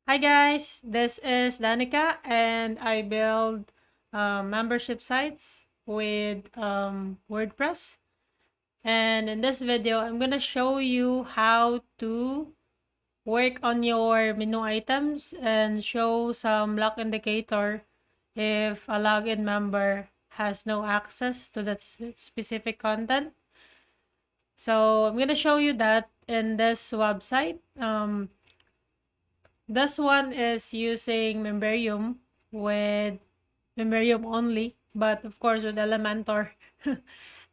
Hi guys, this is Danica and I build membership sites with WordPress. And in this video, I'm gonna show you how to work on your menu items and show some lock indicator if a login member has no access to that specific content. So I'm gonna show you that in this website. This one is using Memberium with Memberium only, but of course with Elementor.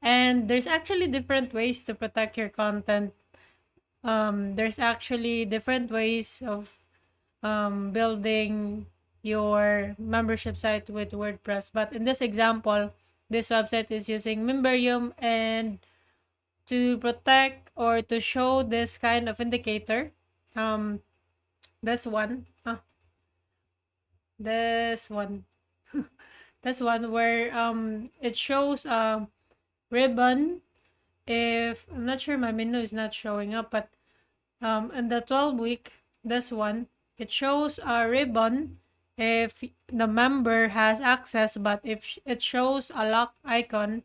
And there's actually different ways to protect your content. There's actually different ways of building your membership site with WordPress. But in this example, this website is using Memberium, and to protect or to show this kind of indicator, um, this one, this one, this one where it shows a ribbon. If I'm not sure, my menu is not showing up, but in the 12-week, this one, it shows a ribbon if the member has access, but if it shows a lock icon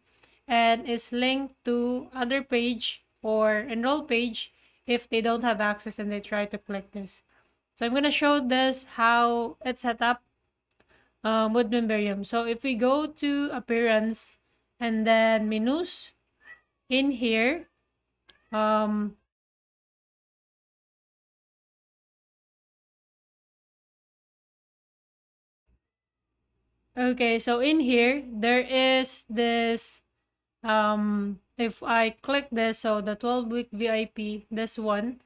and is linked to other page or enroll page if they don't have access and they try to click this. So I'm gonna show this how it's set up with Memberium. So if we go to appearance and then menus in here, um, okay, so in here, there is this, if I click this, so the 12-week VIP, this one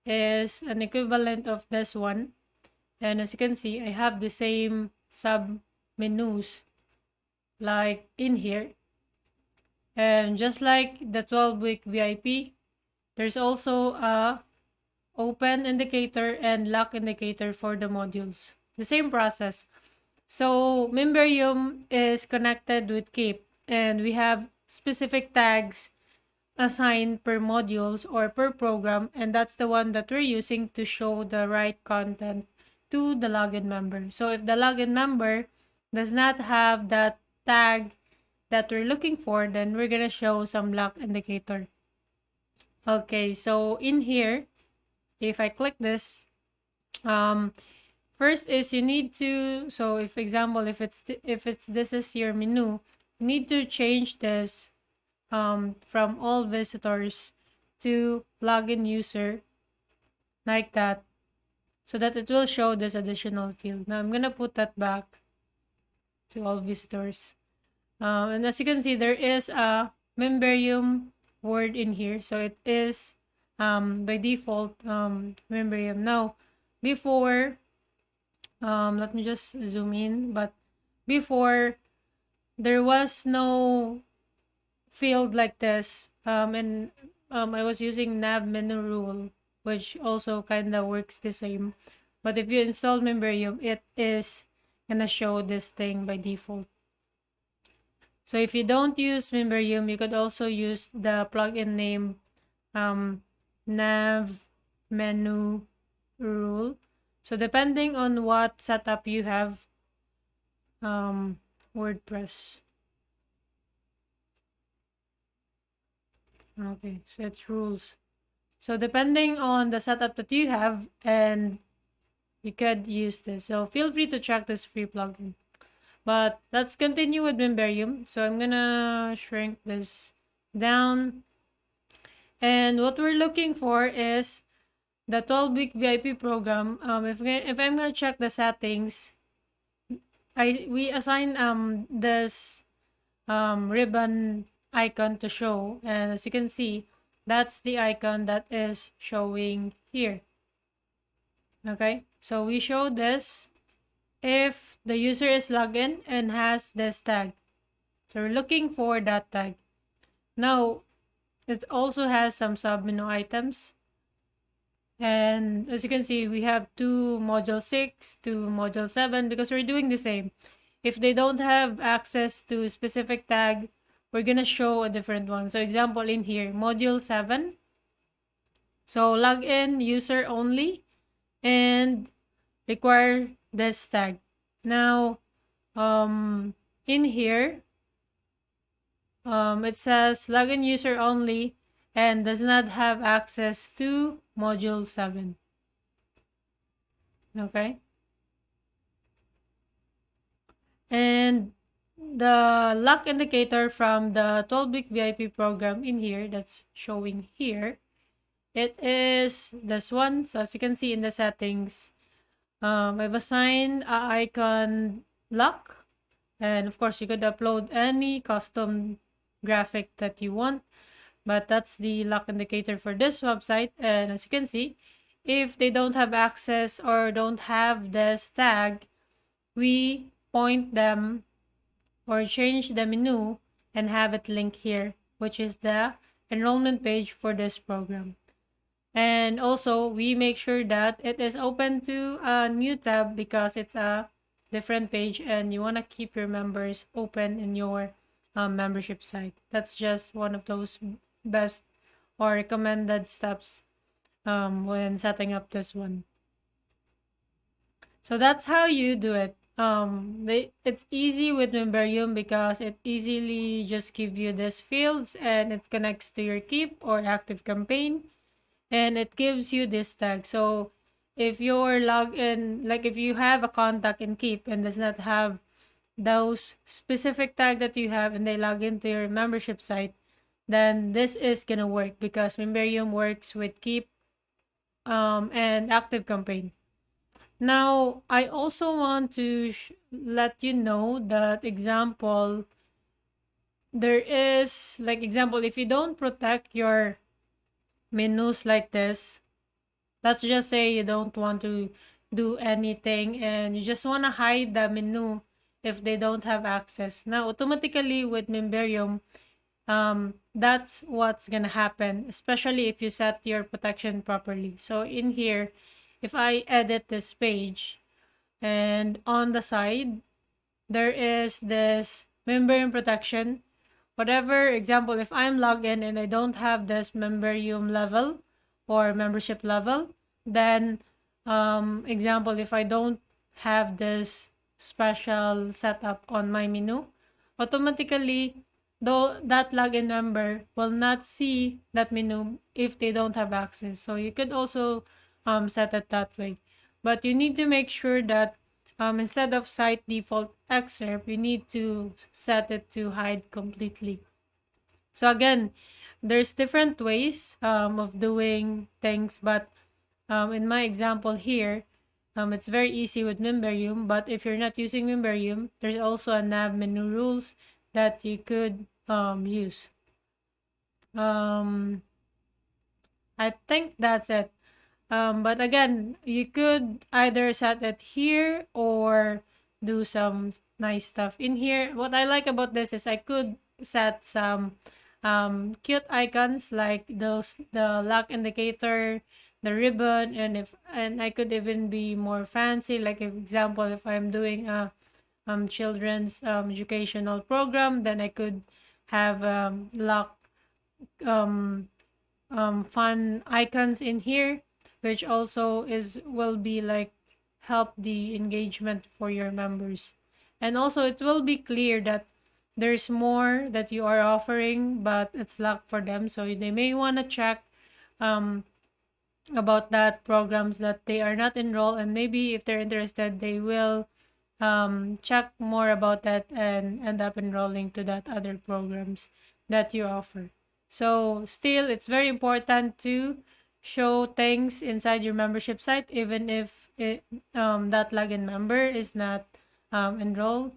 is an equivalent of this one. And as you can see, I have the same sub menus like in here. And just like the 12-week VIP, there's also a open indicator and lock indicator for the modules. The same process. So Memberium is connected with Keap, and we have specific tags assigned per modules or per program, and that's the one that we're using to show the right content to the login member. So if the login member does not have that tag that we're looking for, then we're gonna show some lock indicator. Okay, so in here, if I click this, first is you need to, so if example, if it's this is your menu, you need to change this from all visitors to login user, like that, so that it will show this additional field. Now I'm gonna put that back to all visitors. And as you can see, there is a Memberium word in here, so it is by default Memberium. Now before, let me just zoom in, but before there was no field like this, and I was using NavMenu rule, which also kind of works the same. But if you install Memberium, it is gonna show this thing by default. So if you don't use Memberium, you could also use the plugin name NavMenu rule. So depending on what setup you have, WordPress. Okay, so it's rules. So depending on the setup that you have, and you could use this. So feel free to check this free plugin. But let's continue with Memberium. So I'm gonna shrink this down. And what we're looking for is the 12-week VIP program. If I'm gonna check the settings, we assign this ribbon icon to show, and as you can see, that's the icon that is showing here. Okay, so we show this if the user is logged in and has this tag. So we're looking for that tag. Now it also has some sub-menu items, and as you can see, we have two module 6 to module 7 because we're doing the same. If they don't have access to a specific tag, we're gonna show a different one. So example in here, module 7. So login user only, and require this tag. Now, in here, it says login user only and does not have access to module 7. Okay. And the luck indicator from the 12-week VIP program in here, that's showing here, it is this one. So as you can see in the settings, I've assigned a icon luck, and of course you could upload any custom graphic that you want, but that's the luck indicator for this website. And as you can see, if they don't have access or don't have this tag, we point them or change the menu and have it link here, which is the enrollment page for this program. And also we make sure that it is open to a new tab because it's a different page and you want to keep your members open in your membership site. That's just one of those best or recommended steps when setting up this one. So that's how you do it. It's easy with Memberium because it easily just give you these fields and it connects to your Keap or ActiveCampaign, and it gives you this tag. So if you're logged in, like if you have a contact in Keap and does not have those specific tag that you have and they log into your membership site, then this is gonna work because Memberium works with Keap and ActiveCampaign. Now, I also want to let you know that example, there is like example, if you don't protect your menus like this, let's just say you don't want to do anything and you just want to hide the menu if they don't have access. Now, automatically with Memberium, that's what's gonna happen, especially if you set your protection properly. So in here, if I edit this page and on the side, there is this Memberium protection. Whatever example, if I'm logged in and I don't have this Memberium level or membership level, then example, if I don't have this special setup on my menu, automatically though that login member will not see that menu if they don't have access. So you could also set it that way, but you need to make sure that instead of site default excerpt, you need to set it to hide completely. So again, there's different ways of doing things, but in my example here, it's very easy with Memberium. But if you're not using Memberium, there's also a NavMenu rules that you could use. I think that's it. But again, you could either set it here or do some nice stuff in here. What I like about this is I could set some cute icons like those, the luck indicator, the ribbon, and I could even be more fancy. Like if example, if I'm doing a children's educational program, then I could have luck fun icons in here, which also will be like help the engagement for your members. And also it will be clear that there's more that you are offering, but it's luck for them, so they may want to check about that programs that they are not enrolled, and maybe if they're interested, they will check more about that and end up enrolling to that other programs that you offer. So still, it's very important to show things inside your membership site, even if that login member is not enrolled.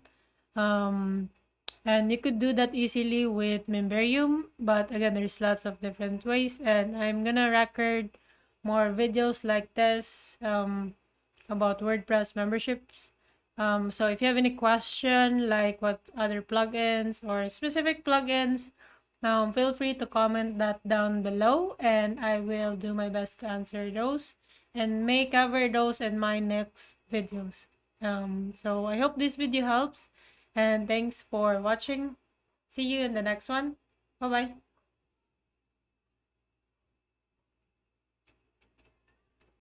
And you could do that easily with Memberium, but again, there's lots of different ways, and I'm gonna record more videos like this about WordPress memberships. So if you have any question, like what other plugins or specific plugins, feel free to comment that down below, and I will do my best to answer those and may cover those in my next videos. So I hope this video helps, and thanks for watching. See you in the next one. Bye bye.